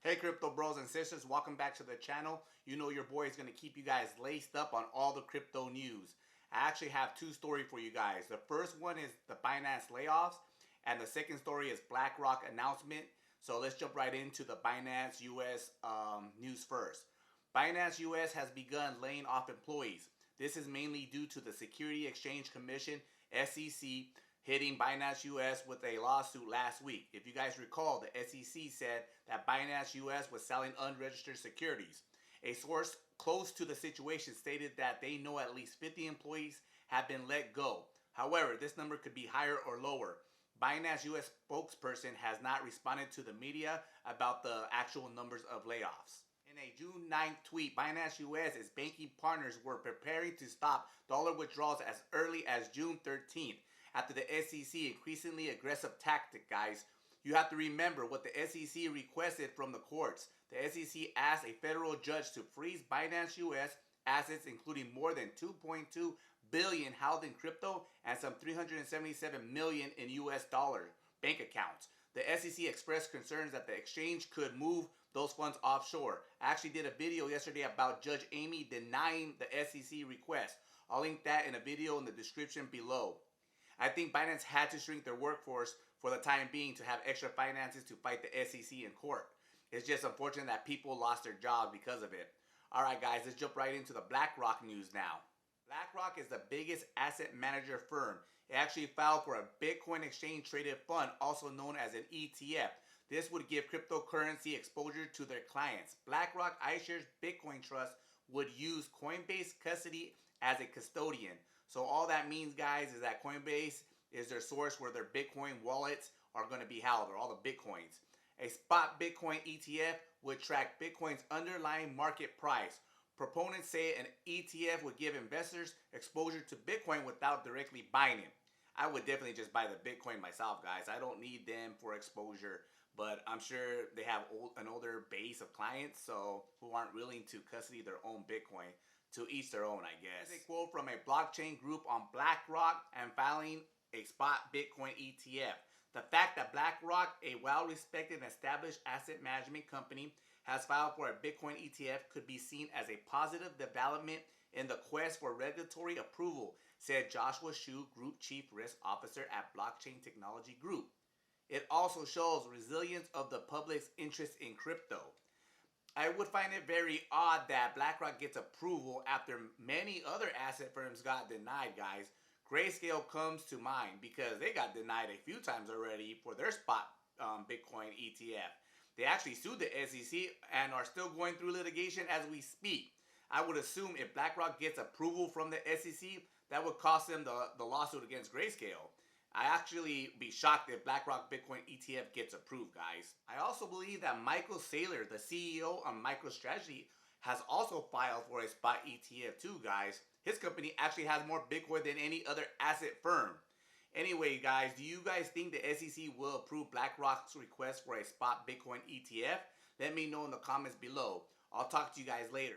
Hey crypto bros and sisters, welcome back to the channel. You know your boy is going to keep you guys laced up on all the crypto news. I actually have two stories for you guys. The first one is the Binance layoffs, and the second story is Blackrock announcement. So let's jump right into the Binance US news first. Binance US has begun laying off employees. This is mainly due to the Security Exchange Commission, SEC, hitting Binance US with a lawsuit last week. If you guys recall, the SEC said that Binance US was selling unregistered securities. A source close to the situation stated that they know at least 50 employees have been let go. However, this number could be higher or lower. Binance US spokesperson has not responded to the media about the actual numbers of layoffs. In a June 9th tweet, Binance US's banking partners were preparing to stop dollar withdrawals as early as June 13th. After the SEC increasingly aggressive tactic, guys. You have to remember what the SEC requested from the courts. The SEC asked a federal judge to freeze Binance US assets, including more than $2.2 billion held in crypto and some $377 million in US dollar bank accounts. The SEC expressed concerns that the exchange could move those funds offshore. I actually did a video yesterday about Judge Amy denying the SEC request. I'll link that in a video in the description below. I think Binance had to shrink their workforce for the time being to have extra finances to fight the SEC in court. It's just unfortunate that people lost their jobs because of it. Alright guys, let's jump right into the Blackrock news now. Blackrock is the biggest asset manager firm. It actually filed for a Bitcoin exchange traded fund, also known as an ETF. This would give cryptocurrency exposure to their clients. Blackrock iShares Bitcoin Trust would use Coinbase custody as a custodian. So all that means, guys, is that Coinbase is their source where their Bitcoin wallets are going to be held, or all the Bitcoins. A Spot Bitcoin ETF would track Bitcoin's underlying market price. Proponents say an ETF would give investors exposure to Bitcoin without directly buying it. I would definitely just buy the Bitcoin myself, guys. I don't need them for exposure, but I'm sure they have an older base of clients who aren't willing to custody their own Bitcoin. To each their own, I guess. Here's a quote from a blockchain group on Blackrock and filing a Spot Bitcoin ETF. The fact that Blackrock, a well-respected and established asset management company, has filed for a Bitcoin ETF could be seen as a positive development in the quest for regulatory approval, said Joshua Shu, Group Chief Risk Officer at Blockchain Technology Group. It also shows resilience of the public's interest in crypto. I would find it very odd that Blackrock gets approval after many other asset firms got denied, guys. Grayscale comes to mind because they got denied a few times already for their Spot Bitcoin ETF. They actually sued the SEC and are still going through litigation as we speak. I would assume if Blackrock gets approval from the SEC, that would cost them the lawsuit against Grayscale. I actually be shocked if Blackrock Bitcoin ETF gets approved, guys. I also believe that Michael Saylor, the CEO of MicroStrategy, has also filed for a Spot ETF too, guys. His company actually has more Bitcoin than any other asset firm. Anyway, guys, do you guys think the SEC will approve Blackrock's request for a Spot Bitcoin ETF? Let me know in the comments below. I'll talk to you guys later.